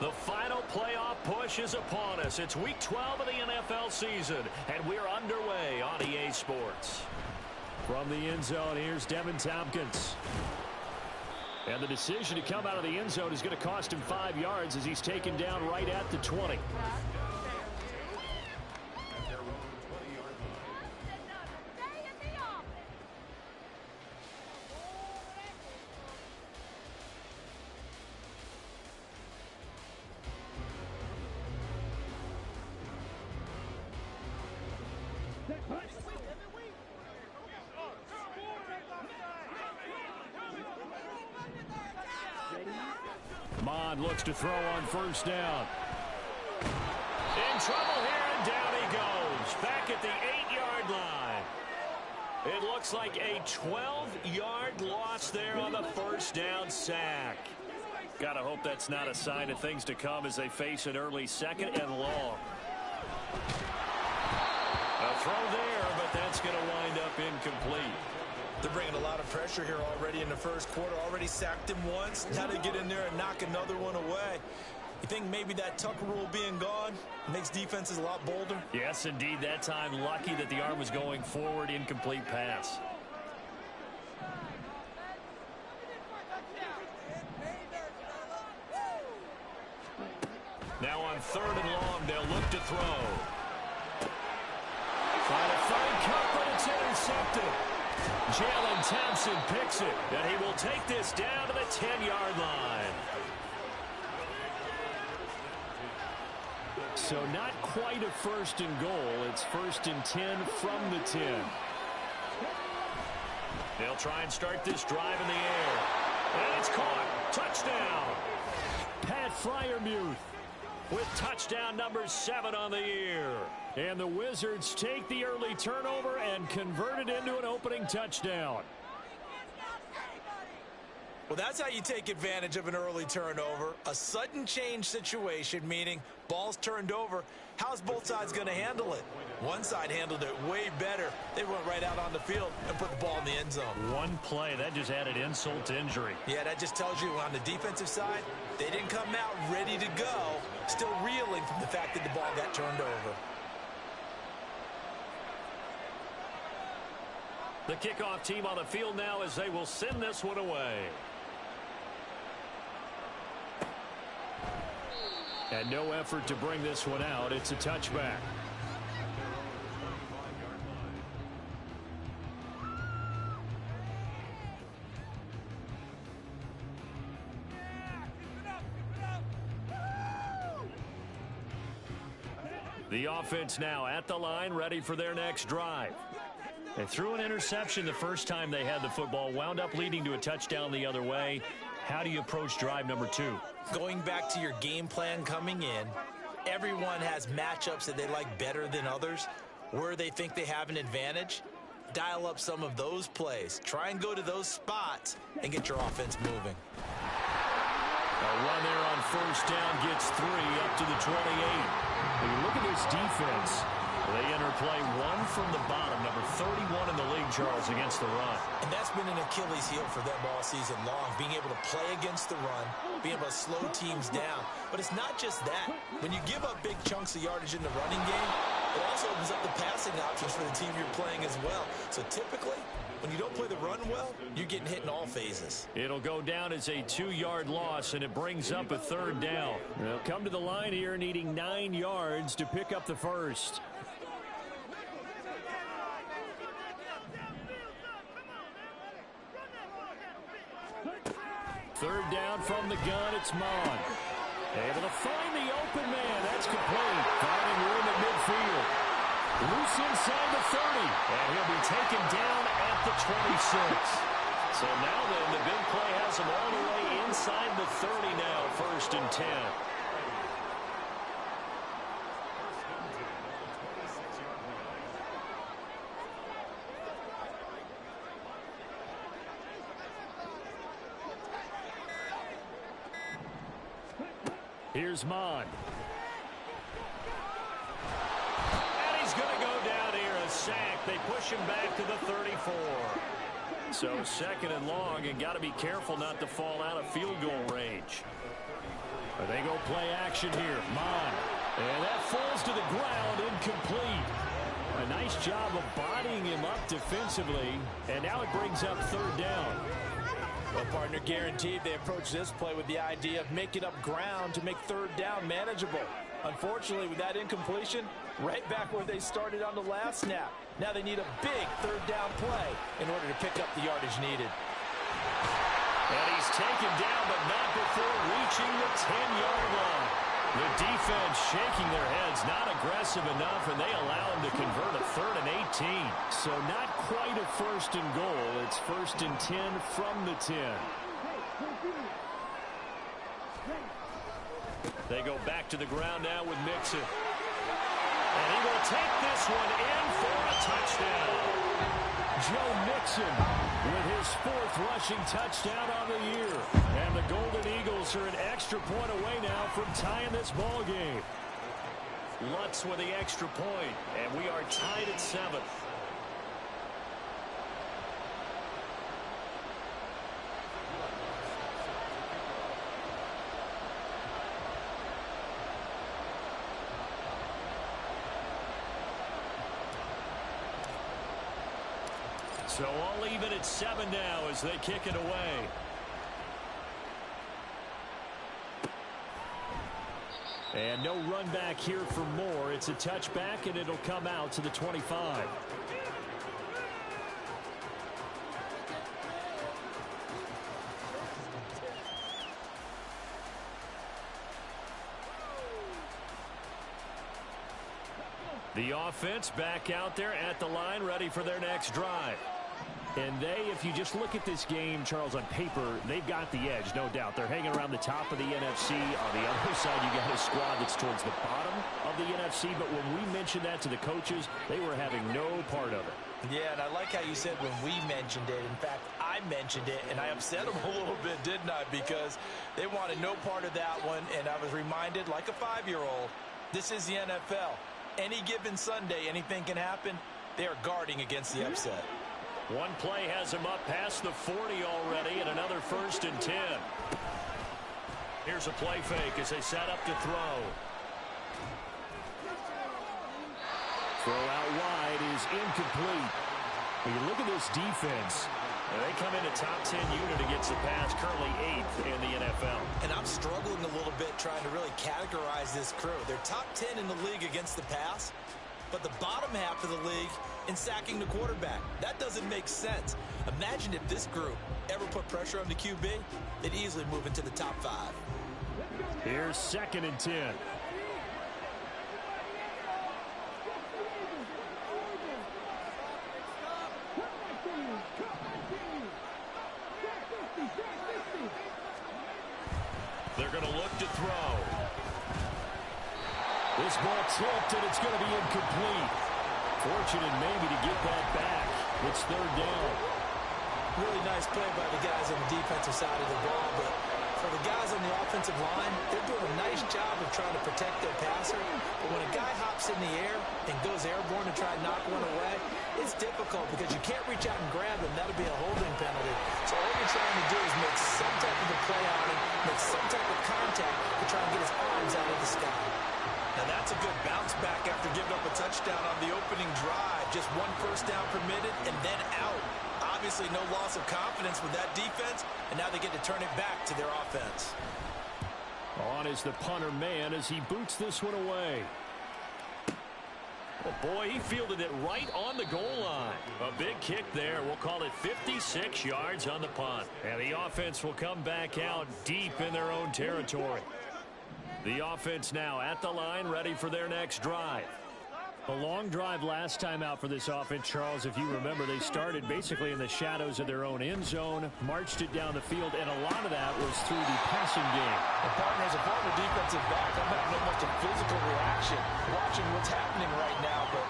The final playoff push is upon us. It's Week 12 of the NFL season, and we're underway on EA Sports. From the end zone, here's Devin Tompkins. And the decision to come out of the end zone is going to cost him 5 yards as he's taken down right at the 20. Mond looks to throw on first down. In trouble here, and down he goes. Back at the 8-yard line. It looks like a 12-yard loss there on the first down sack. Gotta hope that's not a sign of things to come as they face an early second and long. A throw there, but that's going to wind up incomplete. They're bringing a lot of pressure here already in the first quarter. Already sacked him once. Now to get in there and knock another one away. You think maybe that Tucker rule being gone makes defenses a lot bolder? Yes, indeed. That time, lucky that the arm was going forward. Incomplete pass. Now on 3rd and long, they'll look to throw. Trying to find Cup, but it's intercepted. Jalen Thompson picks it, and he will take this down to the 10-yard line. So not quite a 1st and goal. It's 1st and 10 from the 10. They'll try and start this drive in the air. And it's caught. Touchdown. Pat Freiermuth With touchdown number 7 on the year. And the Wizards take the early turnover and convert it into an opening touchdown. Well, that's how you take advantage of an early turnover. A sudden change situation, meaning ball's turned over. How's both sides going to handle it? One side handled it way better. They went right out on the field and put the ball in the end zone. One play, that just added insult to injury. Yeah, that just tells you on the defensive side, they didn't come out ready to go, still reeling from the fact that the ball got turned over. The kickoff team on the field now as they will send this one away. And no effort to bring this one out. It's a touchback. The offense now at the line, ready for their next drive. They threw an interception the first time they had the football, wound up leading to a touchdown the other way. How do you approach drive number 2? Going back to your game plan coming in, everyone has matchups that they like better than others. Where they think they have an advantage, dial up some of those plays. Try and go to those spots and get your offense moving. A run there on first down gets 3 up to the 28. When you look at this defense, they enter play 1 from the bottom, number 31 in the league, Charles, against the run. And that's been an Achilles heel for them all season long, being able to play against the run, being able to slow teams down. But it's not just that. When you give up big chunks of yardage in the running game, it also opens up the passing options for the team you're playing as well. So typically, when you don't play the run well, you're getting hit in all phases. It'll go down as a 2-yard loss, and it brings up a 3rd down. They'll come to the line here needing 9 yards to pick up the first. 3rd down from the gun, it's Mond. Able to find the open man. That's complete. Finding room at midfield. Loose inside the 30. And he'll be taken down at the 26. So now then, the big play has him all the way inside the 30 now, 1st and 10. Here's Mond. And he's going to go down here, a sack. They push him back to the 34. So 2nd and long, and got to be careful not to fall out of field goal range. They go play action here. Mon. And that falls to the ground, incomplete. A nice job of bodying him up defensively. And now it brings up third down. Well, partner, guaranteed they approach this play with the idea of making up ground to make third down manageable. Unfortunately, with that incompletion, right back where they started on the last snap. Now they need a big third down play in order to pick up the yardage needed. And he's taken down, but not before reaching the 10-yard line. The defense shaking their heads, not aggressive enough, and they allow him to convert a 3rd and 18. So not quite a 1st and goal. It's 1st and 10 from the 10. They go back to the ground now with Mixon. And he will take this one in for a touchdown. Joe Mixon with his 4th rushing touchdown on the year. And the Golden Eagles are an extra point away now from tying this ball game. Lutz with the extra point, and we are tied at 7. So all even at 7 now as they kick it away. And no run back here for Moore. It's a touchback, and it'll come out to the 25. The offense back out there at the line, ready for their next drive. And if you just look at this game, Charles, on paper, they've got the edge, no doubt. They're hanging around the top of the NFC. On the other side, you got a squad that's towards the bottom of the NFC. But when we mentioned that to the coaches, they were having no part of it. Yeah, and I like how you said when we mentioned it. In fact, I mentioned it, and I upset them a little bit, didn't I? Because they wanted no part of that one, and I was reminded, like a 5-year-old, this is the NFL. Any given Sunday, anything can happen. They are guarding against the upset. One play has him up past the 40 already, and another 1st and 10. Here's a play fake as they set up to throw. Throw out wide is incomplete. When you look at this defense, they come in a top 10 unit against the pass, currently 8th in the NFL. And I'm struggling a little bit trying to really categorize this crew. They're top 10 in the league against the pass, but the bottom half of the league in sacking the quarterback. That doesn't make sense. Imagine if this group ever put pressure on the QB, they'd easily move into the top 5. Here's 2nd and 10. They're going to look to throw. This ball tipped, and it's going to be incomplete. Fortunate maybe to get that back. It's 3rd down. Really nice play by the guys on the defensive side of the ball, but for the guys on the offensive line, they're doing a nice job of trying to protect their passer. But when a guy hops in the air and goes airborne to try and knock one away, it's difficult because you can't reach out and grab him. That'll be a holding penalty. So all you're trying to do is make some type of a play on him, make some type of contact to try and get his arms out of the sky. Now that's a good bounce back after giving up a touchdown on the opening drive. Just 1 first down permitted and then out. Obviously no loss of confidence with that defense, and now they get to turn it back to their offense. On is the punter man as he boots this one away. Oh boy, he fielded it right on the goal line. A big kick there. We'll call it 56 yards on the punt. And the offense will come back out deep in their own territory. The offense now at the line, ready for their next drive. A long drive last time out for this offense, Charles. If you remember, they started basically in the shadows of their own end zone, marched it down the field, and a lot of that was through the passing game. The partner, as a former defensive back, I'm having almost a physical reaction watching what's happening right now. But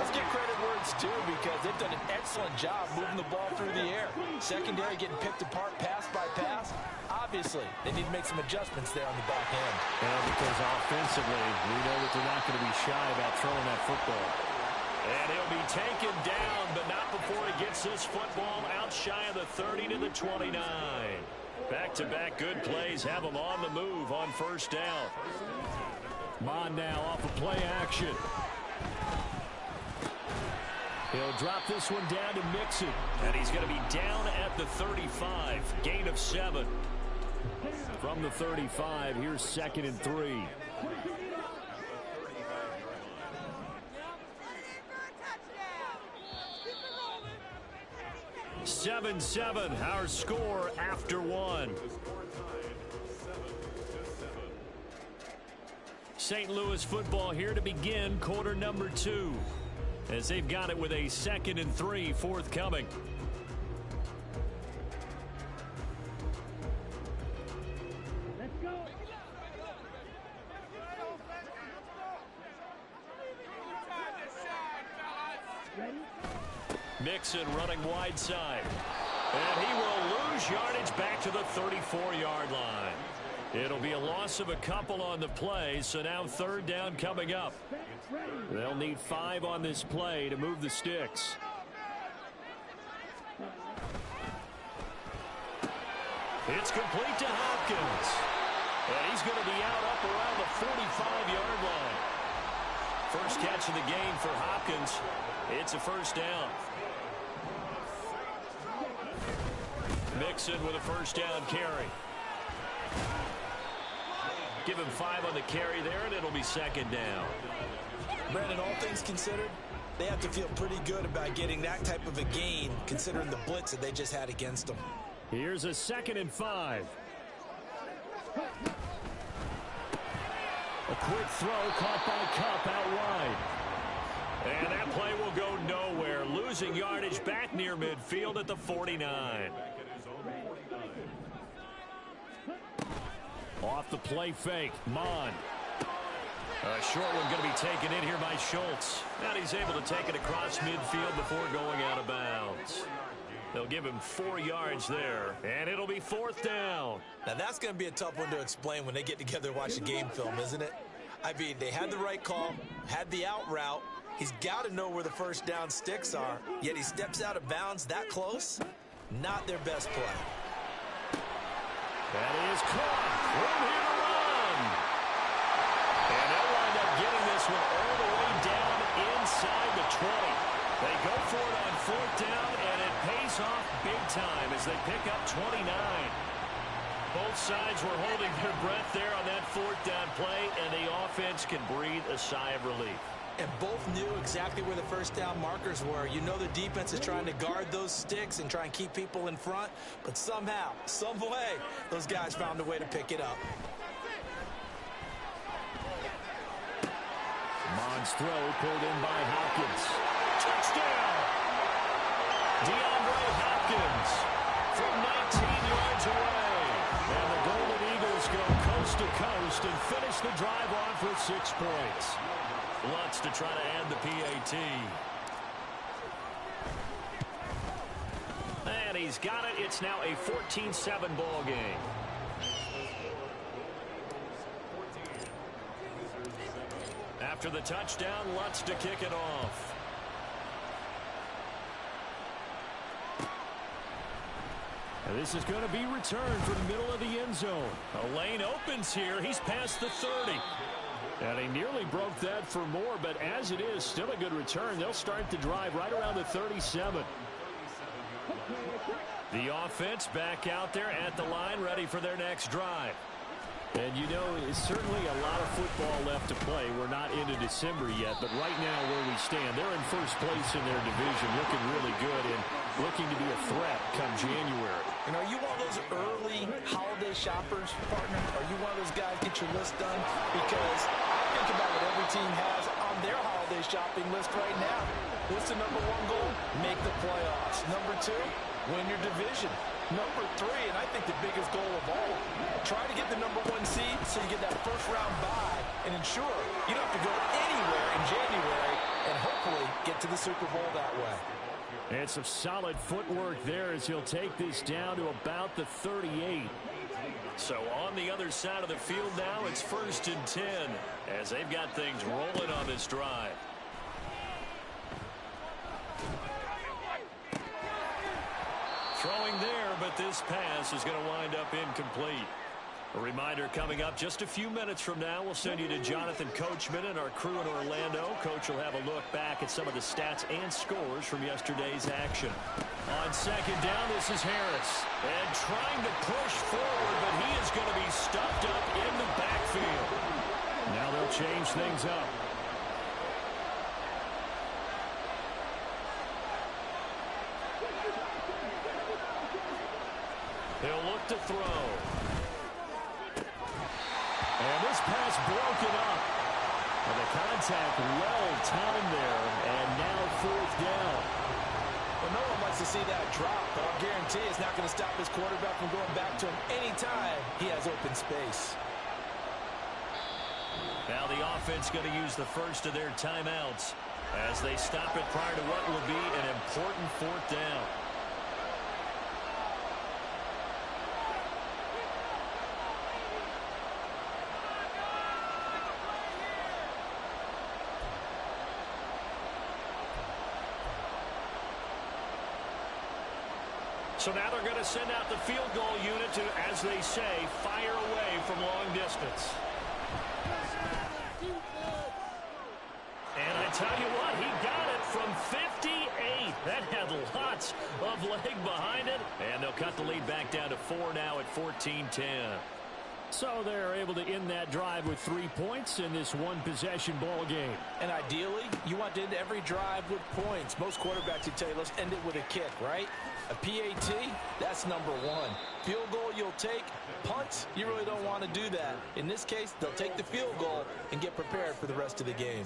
let's give credit where it's due because they've done an excellent job moving the ball through the air. Secondary getting picked apart pass by pass. Obviously, they need to make some adjustments there on the back end. Yeah, because offensively, we know that they're not going to be shy about throwing that football. And he'll be taken down, but not before he gets this football out shy of the 30 to the 29. Back-to-back good plays have them on the move on first down. Mond now off of play action. He'll drop this one down to Mixon. And he's going to be down at the 35. Gain of 7. From the 35, here's 2nd and 3. 7-7, our score after 1. St. Louis football here to begin quarter number 2. As they've got it with a 2nd and 3 forthcoming. Let's go. Ready? Mixon running wide side. And he will lose yardage back to the 34-yard line. It'll be a loss of a couple on the play, so now 3rd down coming up. They'll need 5 on this play to move the sticks. It's complete to Hopkins. And he's going to be out up around the 45-yard line. First catch of the game for Hopkins. It's a first down. Mixon with a first down carry. Give him 5 on the carry there, and it'll be 2nd down. Brandon, all things considered, they have to feel pretty good about getting that type of a gain, considering the blitz that they just had against them. Here's a 2nd and 5. A quick throw caught by Kupp out wide. And that play will go nowhere. Losing yardage back near midfield at the 49. Off the play fake, Mond. A short one going to be taken in here by Schultz. And he's able to take it across midfield before going out of bounds. They'll give him 4 yards there, and it'll be 4th down. Now that's going to be a tough one to explain when they get together and watch the game film, isn't it? I mean, they had the right call, had the out route. He's got to know where the first down sticks are, yet he steps out of bounds that close. Not their best play. That is caught. Room here to run. And they'll wind up getting this one all the way down inside the 20. They go for it on 4th down, and it pays off big time as they pick up 29. Both sides were holding their breath there on that 4th down play, and the offense can breathe a sigh of relief. And both knew exactly where the first down markers were. You know the defense is trying to guard those sticks and try and keep people in front, but somehow, some way, those guys found a way to pick it up. Mond's throw pulled in by Hopkins. Touchdown! DeAndre Hopkins from 19 yards away. And the Golden Eagles go coast to coast and finish the drive off with 6 points. Lutz to try to add the PAT. And he's got it. It's now a 14-7 ball game. After the touchdown, Lutz to kick it off. And this is going to be returned from the middle of the end zone. A lane opens here. He's past the 30. And he nearly broke that for more, but as it is, still a good return. They'll start the drive right around the 37. The offense back out there at the line, ready for their next drive. And you know, it's certainly a lot of football left to play. We're not into December yet, but right now where we stand, they're in first place in their division, looking really good and looking to be a threat come January. And are you one of those early holiday shoppers, partner? Are you one of those guys get your list done? Because I think about what every team has on their holiday shopping list right now. What's the number 1 goal? Make the playoffs. Number 2, win your division. Number 3, and I think the biggest goal of all, try to get the number 1 seed so you get that first round bye and ensure you don't have to go anywhere in January and hopefully get to the Super Bowl that way. And some solid footwork there as he'll take this down to about the 38. So on the other side of the field now, it's 1st and 10 as they've got things rolling on this drive. Throwing there, but that this pass is going to wind up incomplete. A reminder coming up just a few minutes from now. We'll send you to Jonathan Coachman and our crew in Orlando. Coach will have a look back at some of the stats and scores from yesterday's action. On second down, this is Harris. And trying to push forward, but he is going to be stuffed up in the backfield. Now they'll change things up. He'll look to throw. And this pass broken up. And the contact well timed there. And now fourth down. Well, no one likes to see that drop, but I'll guarantee it's not going to stop his quarterback from going back to him anytime he has open space. Now the offense going to use the first of their timeouts as they stop it prior to what will be an important fourth down. So now they're going to send out the field goal unit to, as they say, fire away from long distance. And I tell you what, he got it from 58. That had lots of leg behind it. And they'll cut the lead back down to 4 now at 14-10. So they're able to end that drive with 3 points in this one-possession ball game. And ideally, you want to end every drive with points. Most quarterbacks would tell you, let's end it with a kick, right? A PAT, that's number one. Field goal you'll take. Punts, you really don't want to do that. In this case, they'll take the field goal and get prepared for the rest of the game.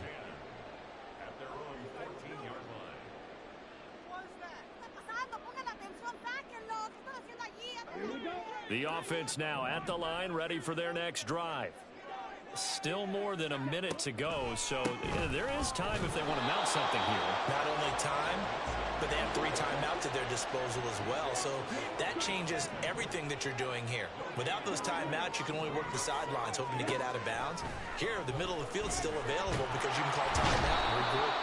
The offense now at the line, ready for their next drive. Still more than a minute to go, so there is time if they want to mount something here. Not only time, but they have 3 timeouts at their disposal as well, so that changes everything that you're doing here. Without those timeouts, you can only work the sidelines, hoping to get out of bounds. Here, the middle of the field is still available because you can call timeout and regroup.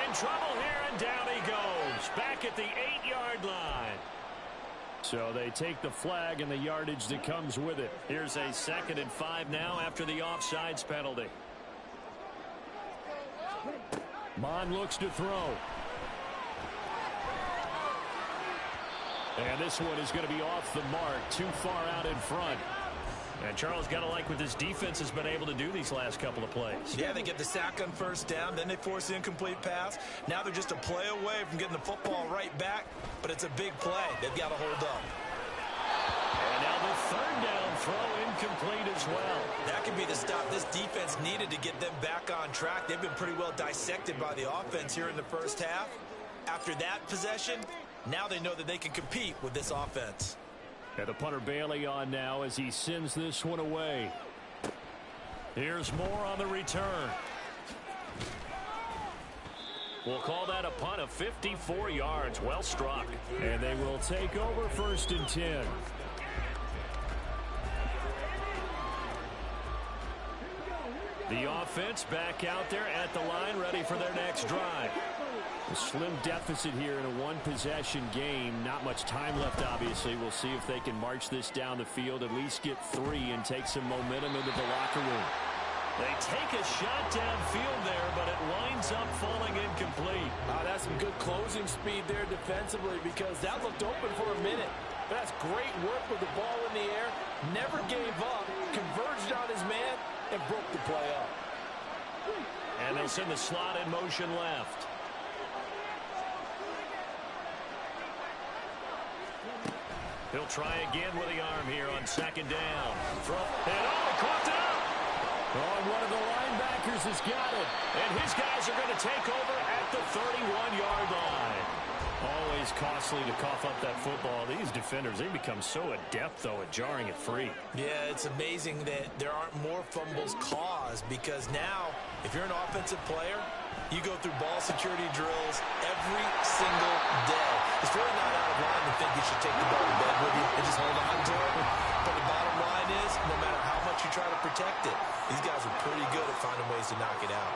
In trouble here, and down he goes. Back at the 8-yard line. So they take the flag and the yardage that comes with it. Here's a 2nd and 5 now after the offsides penalty. Mond looks to throw. And this one is going to be off the mark, too far out in front. And Charles, got to like what this defense has been able to do these last couple of plays. Yeah, they get the sack on first down, then they force the incomplete pass. Now they're just a play away from getting the football right back, but it's a big play. They've got to hold up. And now the 3rd down throw incomplete as well. That could be the stop this defense needed to get them back on track. They've been pretty well dissected by the offense here in the first half. After that possession, now they know that they can compete with this offense. And the punter Bailey on now as he sends this one away. Here's more on the return. We'll call that a punt of 54 yards. Well struck. And they will take over 1st and 10. The offense back out there at the line, ready for their next drive. A slim deficit here in a one-possession game. Not much time left, obviously. We'll see if they can march this down the field, at least get 3 and take some momentum into the locker room. They take a shot downfield there, but it winds up falling incomplete. That's some good closing speed there defensively because that looked open for a minute. But that's great work with the ball in the air. Never gave up, converged on his man, and broke the play up. And they'll send the slot in motion left. He'll try again with the arm here on 2nd down. Throw. And he caught it up. Oh, and one of the linebackers has got it. And his guys are going to take over at the 31-yard line. Always costly to cough up that football. These defenders, they become so adept, though, at jarring it free. Yeah, it's amazing that there aren't more fumbles caused because now, if you're an offensive player, you go through ball security drills every single day. It's really not out of line to think you should take the ball to bed with you and just hold on to it. But the bottom line is, no matter how much you try to protect it, these guys are pretty good at finding ways to knock it out.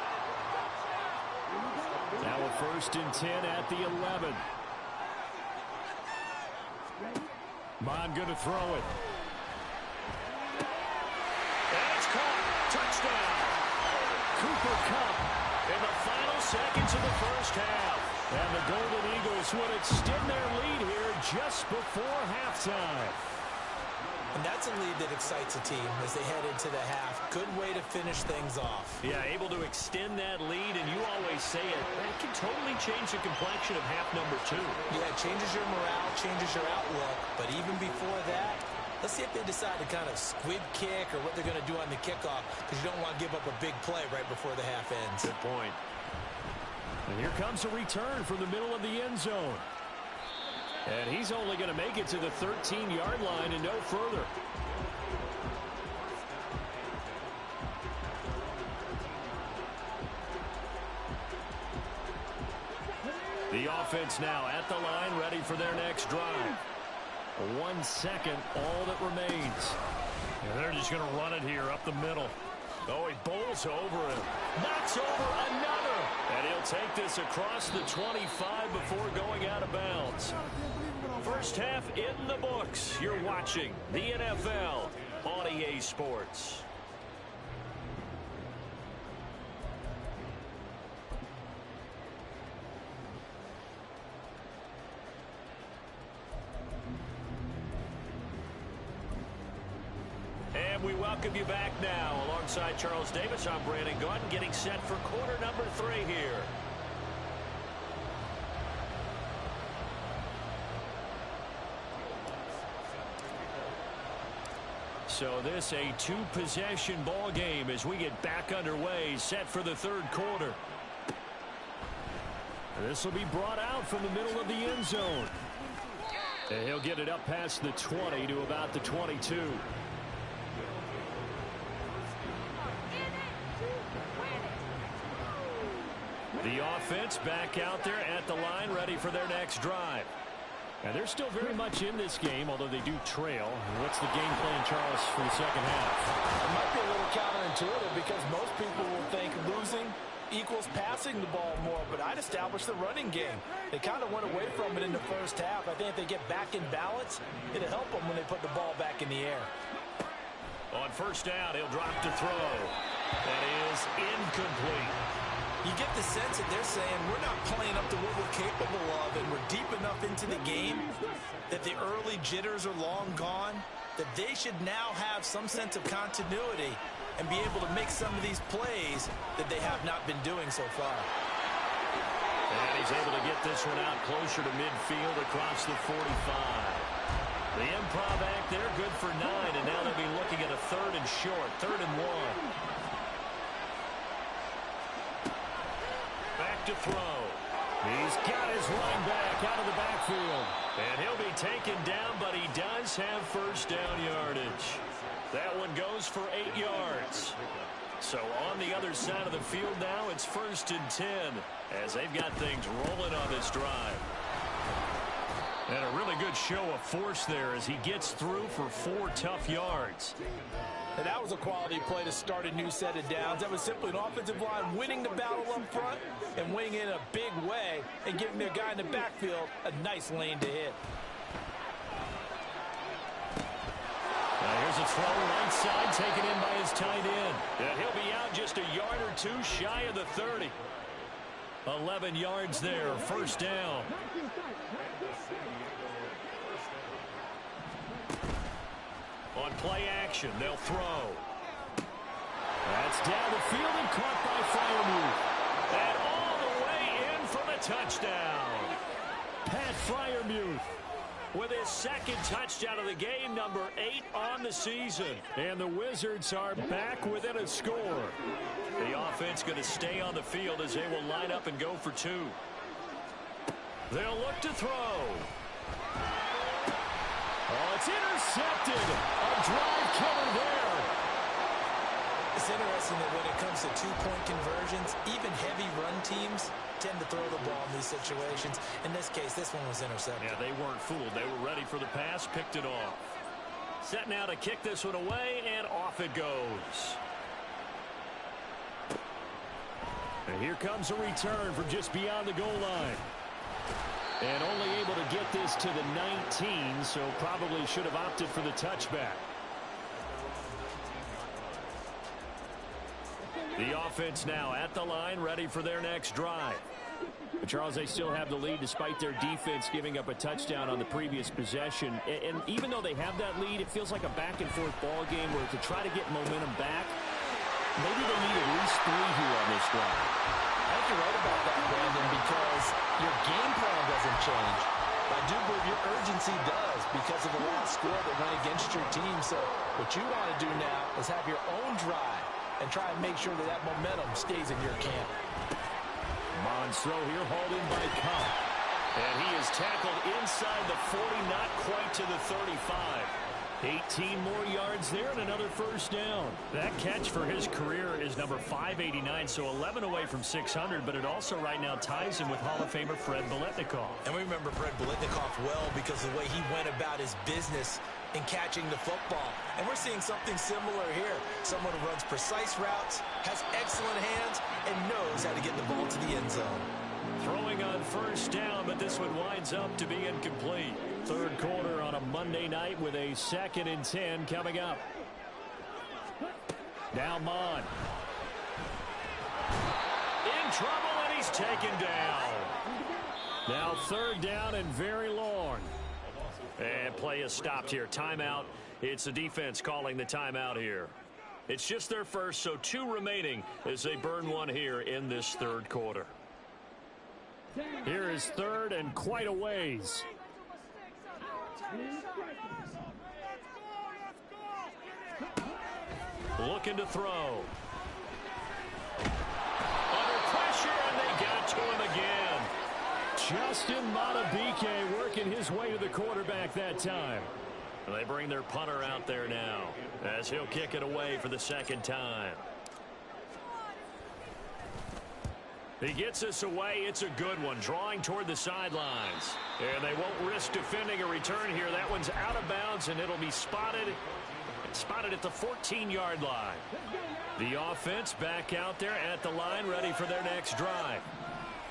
Now a 1st and 10 at the 11. Mond going to throw it. And it's caught. Touchdown. Cooper Kupp In the final seconds of the first half. and the Golden Eagles would extend their lead here just before halftime. And that's a lead that excites a team as they head into the half. Good way to finish things off. Yeah, able to extend that lead, and you always say it, that can totally change the complexion of half number 2. Yeah, it changes your morale, changes your outlook. But even before that, let's see if they decide to kind of squib kick or what they're going to do on the kickoff, because you don't want to give up a big play right before the half ends. Good point. And here comes a return from the middle of the end zone. And he's only going to make it to the 13-yard line and no further. The offense now at the line, ready for their next drive. 1 second, all that remains. And they're just going to run it here up the middle. Oh, he bowls over him. Knocks over another. And he'll take this across the 25 before going out of bounds. First half in the books. You're watching the NFL on EA Sports. And we welcome you back now. Alongside Charles Davis, I'm Brandon Gaudin, getting set for quarter number 3 here. So this a 2-possession ball game as we get back underway, set for the third quarter. This will be brought out from the middle of the end zone. And he'll get it up past the 20 to about the 22. The offense back out there at the line, ready for their next drive. And they're still very much in this game, although they do trail. What's the game plan, Charles, for the second half? It might be a little counterintuitive because most people will think losing equals passing the ball more, but I'd establish the running game. They kind of went away from it in the first half. I think if they get back in balance, it'll help them when they put the ball back in the air. On first down, he'll drop to throw. That is incomplete. You get the sense that they're saying we're not playing up to what we're capable of, and we're deep enough into the game that the early jitters are long gone, that they should now have some sense of continuity and be able to make some of these plays that they have not been doing so far. And he's able to get this one out closer to midfield across the 45. The improv act there, good for 9, and now they'll be looking at a 3rd and short, 3rd and 1. Back to throw. He's got his running back out of the backfield. And he'll be taken down, but he does have first down yardage. That one goes for 8 yards. So on the other side of the field now, it's 1st and 10 as they've got things rolling on this drive. And a really good show of force there as he gets through for 4 tough yards. And that was a quality play to start a new set of downs. That was simply an offensive line winning the battle up front and winning it in a big way and giving their guy in the backfield a nice lane to hit. Now here's a throw right side taken in by his tight end. And he'll be out just a yard or 2 shy of the 30. 11 yards there, first down. On play action, they'll throw. That's down the field and caught by Freiermuth. And all the way in for the touchdown. Pat Freiermuth With his 2nd touchdown of the game, number 8 on the season. And the Wizards are back within a score. The offense going to stay on the field as they will line up and go for 2. They'll look to throw. Oh, it's intercepted. A drive killer there. It's interesting that when it comes to 2-point conversions, even heavy run teams tend to throw the ball in these situations. In this case, this one was intercepted. Yeah, they weren't fooled. They were ready for the pass, picked it off. Set now to kick this one away, and off it goes. And here comes a return from just beyond the goal line. And only able to get this to the 19, so probably should have opted for the touchback. The offense now at the line, ready for their next drive. But Charles, they still have the lead despite their defense giving up a touchdown on the previous possession. And even though they have that lead, it feels like a back-and-forth ball game where to try to get momentum back, maybe they need at least 3 here on this drive. I think you're right about that, Brandon, because your game plan doesn't change. I do believe your urgency does because of the last score that went against your team. So what you want to do now is have your own drive and try and make sure that that momentum stays in your camp. Mond's throw here hauled in by Cobb. And he is tackled inside the 40, not quite to the 35. 18 more yards there and another first down. That catch for his career is number 589, so 11 away from 600, but it also right now ties him with Hall of Famer Fred Biletnikoff. And we remember Fred Biletnikoff well because of the way he went about his business in catching the football. And we're seeing something similar here. Someone who runs precise routes, has excellent hands, and knows how to get the ball to the end zone. Throwing on first down, but this one winds up to be incomplete. Third quarter on a Monday night with a 2nd and 10 coming up. Now Mond. In trouble, and he's taken down. Now 3rd down and very long. And play is stopped here. Timeout. It's the defense calling the timeout here. It's just their first, so 2 remaining as they burn one here in this 3rd quarter. Here is 3rd and quite a ways. Looking to throw. Under pressure, and they got to him again. Justin Madubuike working his way to the quarterback that time. They bring their punter out there now as he'll kick it away for the 2nd time. He gets us away. It's a good one, drawing toward the sidelines. And they won't risk defending a return here. That one's out of bounds, and it'll be spotted at the 14-yard line. The offense back out there at the line, ready for their next drive.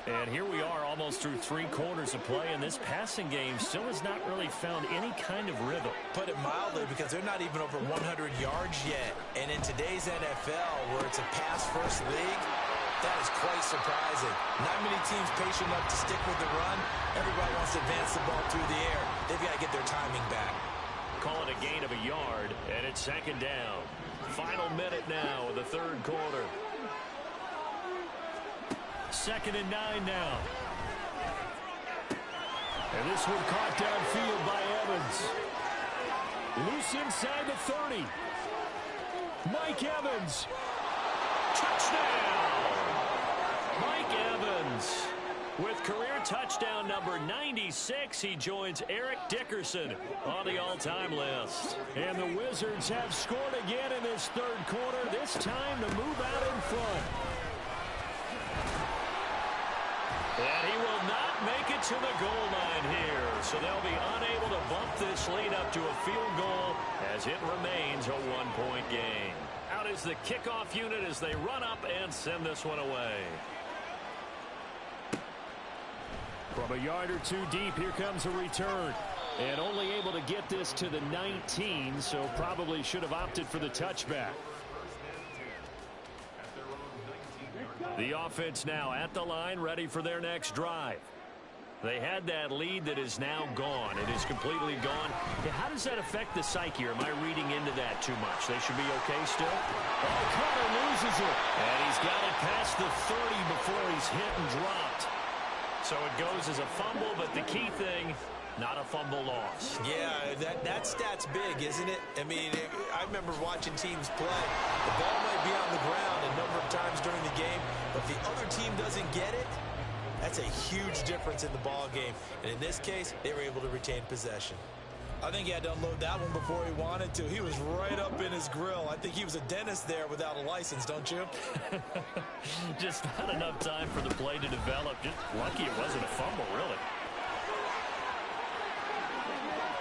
And here we are almost through 3 quarters of play, and this passing game still has not really found any kind of rhythm. Put it mildly, because they're not even over 100 yards yet. And in today's NFL, where it's a pass-first league, that is quite surprising. Not many teams patient enough to stick with the run. Everybody wants to advance the ball through the air. They've got to get their timing back. Call it a gain of a yard, and it's 2nd down. Final minute now of the 3rd quarter. 2nd and 9 now. And this one caught downfield by Evans. Loose inside the 30. Mike Evans. Touchdown! Mike Evans with career touchdown number 96. He joins Eric Dickerson on the all-time list. And the Wizards have scored again in this 3rd quarter, this time to move out in front. And he will not make it to the goal line here. So they'll be unable to bump this lead up to a field goal as it remains a 1-point game. Out is the kickoff unit as they run up and send this one away. From a yard or 2 deep, here comes a return. And only able to get this to the 19, so probably should have opted for the touchback. The offense now at the line, ready for their next drive. They had that lead that is now gone. It is completely gone. How does that affect the psyche? Or am I reading into that too much? They should be okay still? Oh, Connor loses it. And he's got it past the 30 before he's hit and dropped. So it goes as a fumble, but the key thing, not a fumble loss. Yeah, that stat's big, isn't it? I mean, I remember watching teams play. The ball might be on the ground a number of times during the game, but if the other team doesn't get it, that's a huge difference in the ball game. And in this case, they were able to retain possession. I think he had to unload that one before he wanted to. He was right up in his grill. I think he was a dentist there without a license, don't you? Just not enough time for the play to develop. Just lucky it wasn't a fumble, really.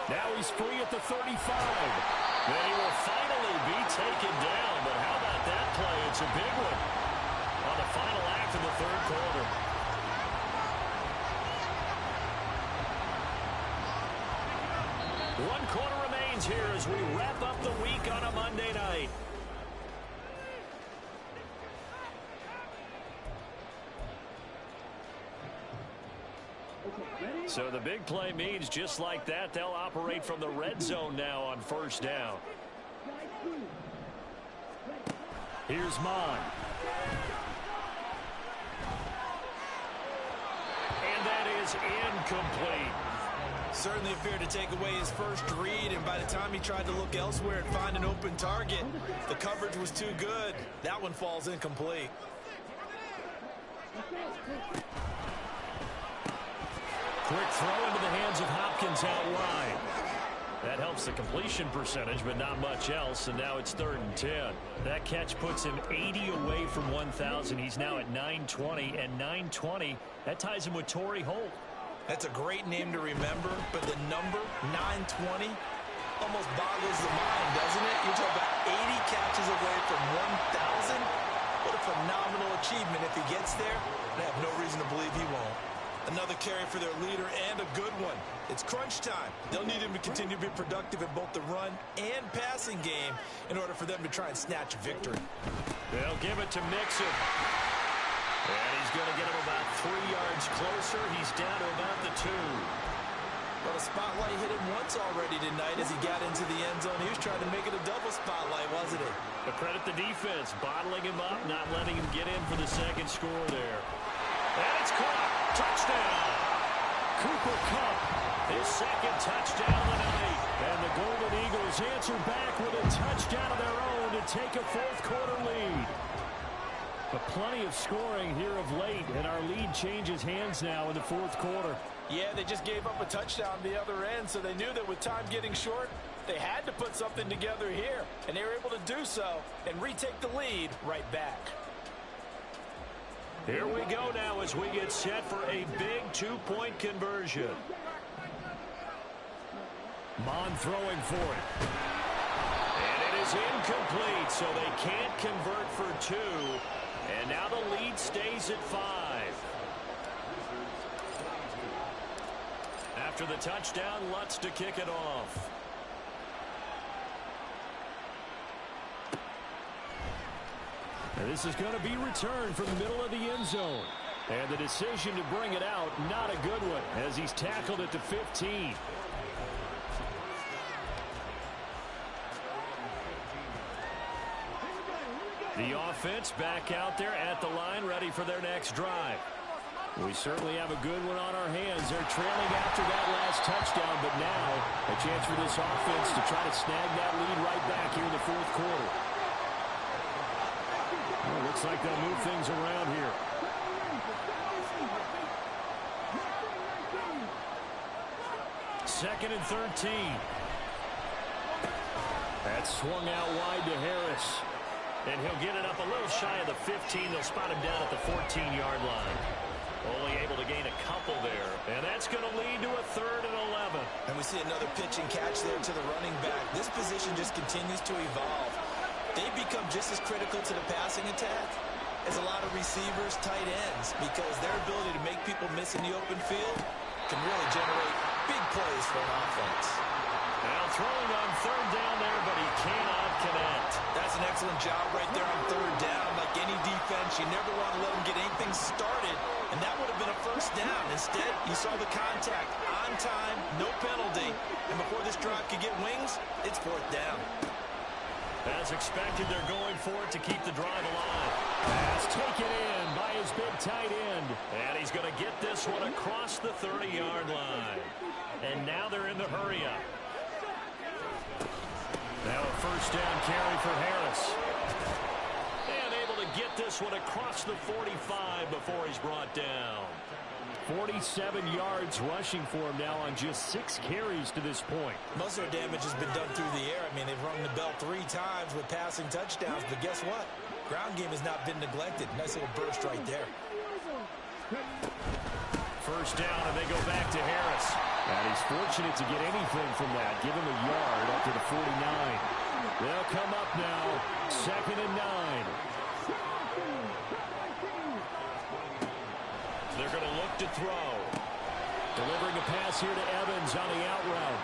Now he's free at the 35. Then he will finally be taken down. But how about that play? It's a big one on the final act of the 3rd quarter. 1 quarter remains here as we wrap up the week on a Monday night. So the big play means just like that, they'll operate from the red zone now on first down. Here's Mon. And that is incomplete. Certainly a fear to take away his first read, and by the time he tried to look elsewhere and find an open target, the coverage was too good. That one falls incomplete. Quick throw into the hands of Hopkins out wide. That helps the completion percentage, but not much else, and now it's 3rd and 10. That catch puts him 80 away from 1,000. He's now at 920, and 920, that ties him with Torrey Holt. That's a great name to remember, but the number, 920, almost boggles the mind, doesn't it? You're talking about 80 catches away from 1,000. What a phenomenal achievement if he gets there, and I have no reason to believe he won't. Another carry for their leader, and a good one. It's crunch time. They'll need him to continue to be productive in both the run and passing game in order for them to try and snatch a victory. They'll give it to Mixon. And he's going to get him about 3 yards closer. He's down to about the 2. Well, the spotlight hit him once already tonight as he got into the end zone. He was trying to make it a double spotlight, wasn't he? But credit the defense, bottling him up, not letting him get in for the second score there. And it's caught. Touchdown. Cooper Kupp, his second touchdown of the night. And the Golden Eagles answer back with a touchdown of their own to take a 4th quarter lead. But plenty of scoring here of late, and our lead changes hands now in the 4th quarter. Yeah, they just gave up a touchdown the other end, so they knew that with time getting short, they had to put something together here. And they were able to do so and retake the lead right back. Here we go now as we get set for a big 2-point conversion. Mon throwing for it. And it is incomplete, so they can't convert for 2. And now the lead stays at 5. After the touchdown, Lutz to kick it off. And this is going to be returned from the middle of the end zone. And the decision to bring it out, not a good one, as he's tackled at the 15. The offense back out there at the line, ready for their next drive. We certainly have a good one on our hands. They're trailing after that last touchdown, but now a chance for this offense to try to snag that lead right back here in the 4th quarter. Well, looks like they'll move things around here. Second and 13. That's swung out wide to Harris. And he'll get it up a little shy of the 15. They'll spot him down at the 14-yard line. Only able to gain a couple there. And that's going to lead to a 3rd and 11. And we see another pitch and catch there to the running back. This position just continues to evolve. They become just as critical to the passing attack as a lot of receivers, tight ends, because their ability to make people miss in the open field can really generate big plays for an offense. Now throwing on 3rd down there, but he cannot connect. That's an excellent job right there on 3rd down. Like any defense, you never want to let them get anything started, and that would have been a 1st down. Instead, you saw the contact on time, no penalty, and before this drive could get wings, it's 4th down. As expected, they're going for it to keep the drive alive. Pass taken in by his big tight end. And he's going to get this one across the 30-yard line. And now they're in the hurry-up. Now a 1st down carry for Harris. And able to get this one across the 45 before he's brought down. 47 yards rushing for him now on just 6 carries to this point. Most of their damage has been done through the air. I mean, they've rung the bell 3 times with passing touchdowns, but guess what? Ground game has not been neglected. Nice little burst right there. 1st down, and they go back to Harris. And he's fortunate to get anything from that. Give him a yard up to the 49. They'll come up now, 2nd and 9. They're going to look to throw. Delivering a pass here to Evans on the out route.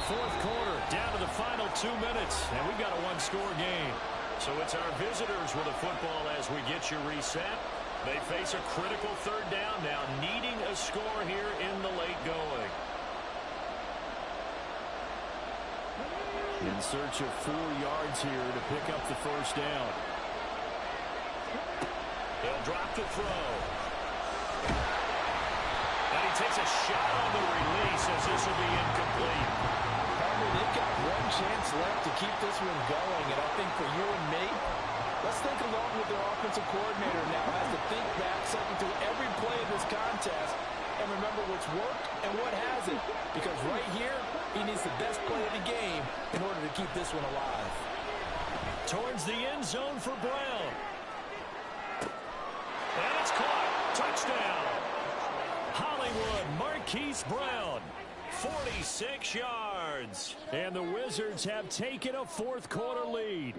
fourth quarter, down to the final 2 minutes, and we've got a one-score game. So it's our visitors with the football as we get you reset. They face a critical third down now, needing a score here in the late going. In search of 4 yards here to pick up the first down. He'll drop to throw. And he takes a shot on the release as this will be incomplete. They've got one chance left to keep this one going, and I think for you and me, let's think along with their offensive coordinator now has to think back, second through every play of this contest, and remember what's worked and what hasn't. Because right here, he needs the best play of the game in order to keep this one alive. Towards the end zone for Brown. And it's caught. Touchdown. Hollywood Marquise Brown. 46 yards. And the Wizards have taken a fourth quarter lead.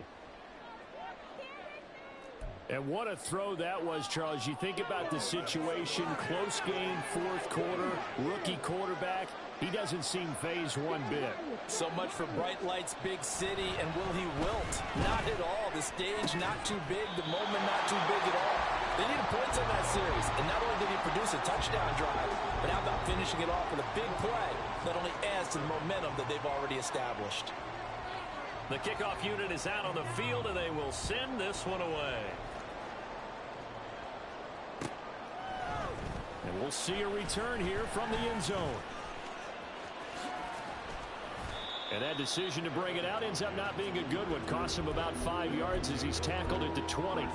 And what a throw that was, Charles. You think about the situation, close game, fourth quarter, rookie quarterback. He doesn't seem phased one bit. So much for bright lights, big city, and will he wilt? Not at all. The stage not too big, the moment not too big at all. They needed points on that series, and not only did he produce a touchdown drive, but how about finishing it off with a big play that only adds to the momentum that they've already established. The kickoff unit is out on the field, and they will send this one away. And we'll see a return here from the end zone. And that decision to bring it out ends up not being a good one. Costs him about 5 yards as he's tackled at the 20.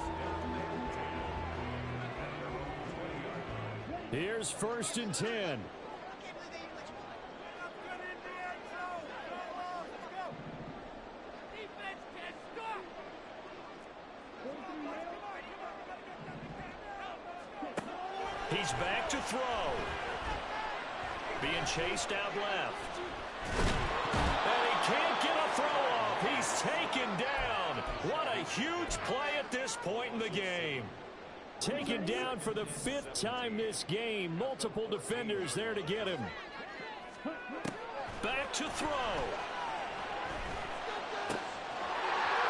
Here's 1st and 10. He's back to throw. Being chased out left. And he can't get a throw off. He's taken down. What a huge play at this point in the game. Taken down for the 5th time this game. Multiple defenders there to get him. Back to throw.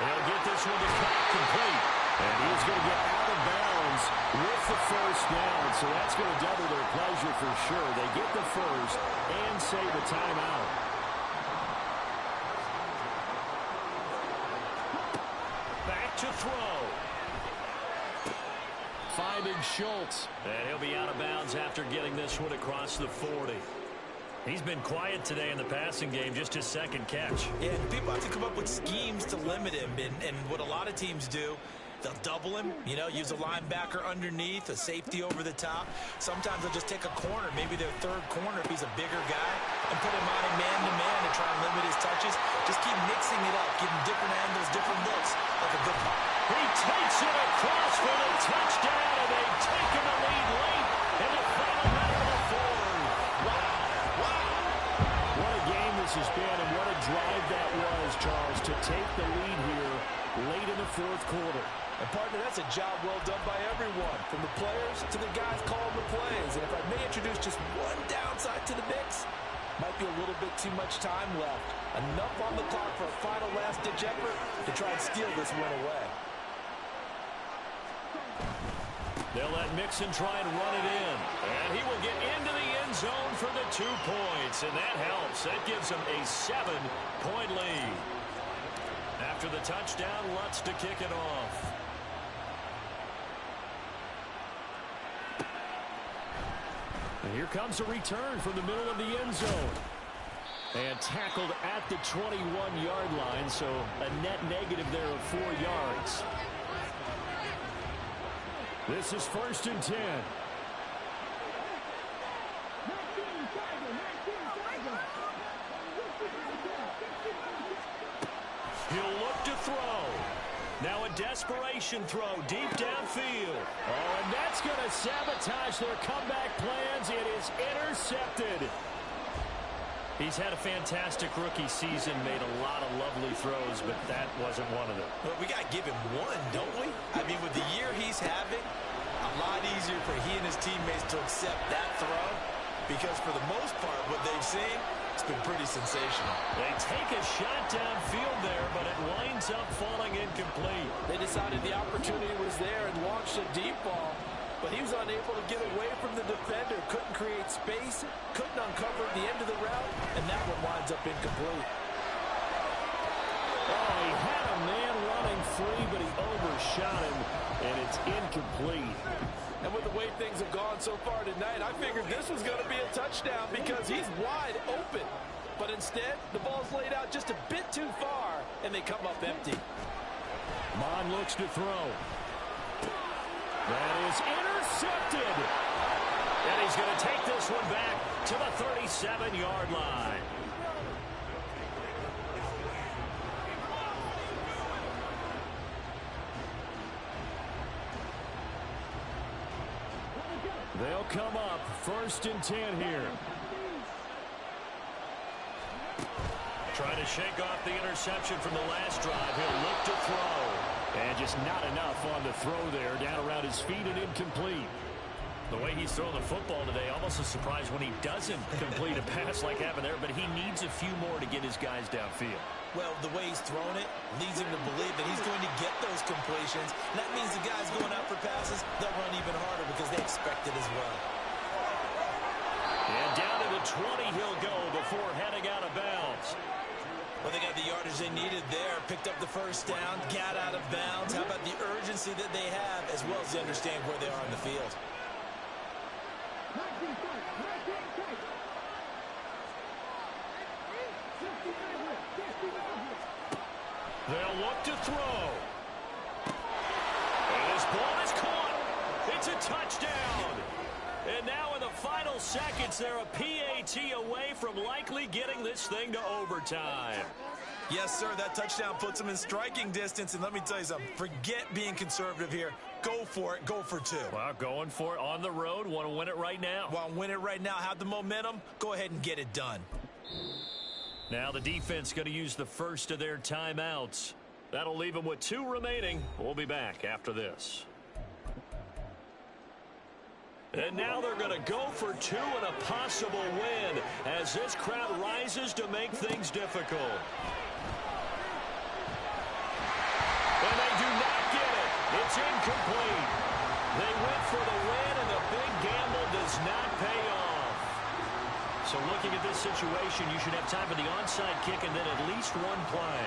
He'll get this one to cut complete. And he's going to get out of bounds with the first down. So that's going to double their pleasure for sure. They get the first and save a timeout. Back to throw. Finding Schultz. And he'll be out of bounds after getting this one across the 40. He's been quiet today in the passing game, just his 2nd catch. Yeah, and people have to come up with schemes to limit him. And what a lot of teams do, they'll double him, you know, use a linebacker underneath, a safety over the top. Sometimes they'll just take a corner, maybe their 3rd corner if he's a bigger guy, and put him on a man-to-man and try and limit his touches. Just keep mixing it up, give him different angles, different looks, like a good pop. He takes it across for the touchdown, and they've taken the lead late in the final minute of the 4th. Wow. What a game this has been, and what a drive that was, Charles, to take the lead here late in the 4th quarter. And partner, that's a job well done by everyone, from the players to the guys calling the plays. And if I may introduce just one downside to the mix, might be a little bit too much time left. Enough on the clock for a final last-ditch effort to try and steal this win away. They'll let Mixon try and run it in. And he will get into the end zone for the 2 points. And that helps. That gives him a 7-point lead. After the touchdown, Lutz to kick it off. And here comes a return from the middle of the end zone. And tackled at the 21-yard line, so a net negative there of 4 yards. This is 1st and 10. He'll look to throw. Now a desperation throw deep downfield. Oh, and that's going to sabotage their comeback plans. It is intercepted. He's had a fantastic rookie season, made a lot of lovely throws, but that wasn't one of them. Well, we got to give him one, don't we? I mean, with the year he's having, a lot easier for he and his teammates to accept that throw, because for the most part, what they've seen, That's been pretty sensational. They take a shot downfield there, but it winds up falling incomplete. They decided the opportunity was there and launched a deep ball, but he was unable to get away from the defender. Couldn't create space, couldn't uncover the end of the route, and that one winds up incomplete. Oh, he had a man running free, but he overshot him, and it's incomplete. And with the way things have gone so far tonight, I figured this was going to be a touchdown because he's wide open. But instead, the ball's laid out just a bit too far, and they come up empty. Mond looks to throw. That is intercepted. And he's going to take this one back to the 37-yard line. They'll come up 1st and 10 here. Trying to shake off the interception from the last drive. He'll look to throw. And just not enough on the throw there. Down around his feet and incomplete. The way he's throwing the football today, almost a surprise when he doesn't complete a pass like happened there, but he needs a few more to get his guys downfield. Well, the way he's thrown it leads him to believe that he's going to get those completions. And that means the guys going out for passes, they'll run even harder because they expect it as well. And down to the 20 he'll go before heading out of bounds. Well, they got the yardage they needed there, picked up the first down, got out of bounds. How about the urgency that they have, as well as they understand where they are on the field? They'll look to throw. And this ball is caught. It's a touchdown. And now in the final seconds, they're a PAT away from likely getting this thing to overtime. Yes, sir, that touchdown puts them in striking distance. And let me tell you something, forget being conservative here. Go for it, go for two. Well, going for it on the road. Want to win it right now. Want to win it right now, have the momentum, go ahead and get it done. Now the defense going to use the first of their timeouts. That'll leave them with 2 remaining. We'll be back after this. And now they're going to go for 2 and a possible win as this crowd rises to make things difficult. And they do not get it. It's incomplete. They went for the win, and the big gamble does not pay off. So looking at this situation, you should have time for the onside kick and then at least 1 play.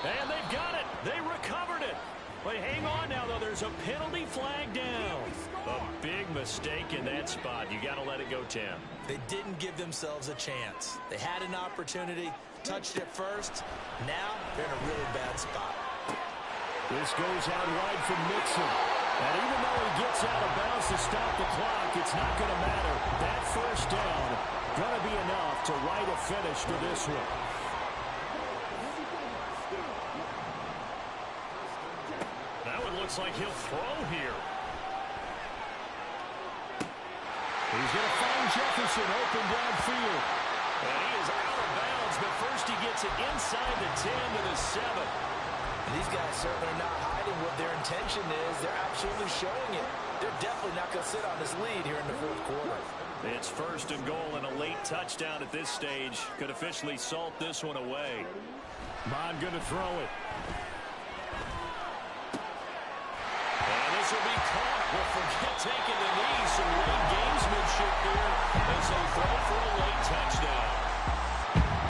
And they've got it. They recovered it. But hang on now, though. There's a penalty flag down. A big mistake in that spot. You got to let it go, Tim. They didn't give themselves a chance. They had an opportunity, touched it first. Now they're in a really bad spot. This goes out wide from Mixon. And even though he gets out of bounds to stop the clock, it's not going to matter. That first down going to be enough to write a finish to this one. Now it looks like he'll throw here. He's going to find Jefferson open downfield. And he is out of bounds, but first he gets it inside the 10 to the 7. And these guys certainly are not hiding what their intention is. They're absolutely showing it. They're definitely not going to sit on this lead here in the 4th quarter. It's 1st and goal, and a late touchdown at this stage could officially salt this one away. Mond going to throw it. And this will be caught. Well, forget taking the knee. Some late gamesmanship here as they throw for a late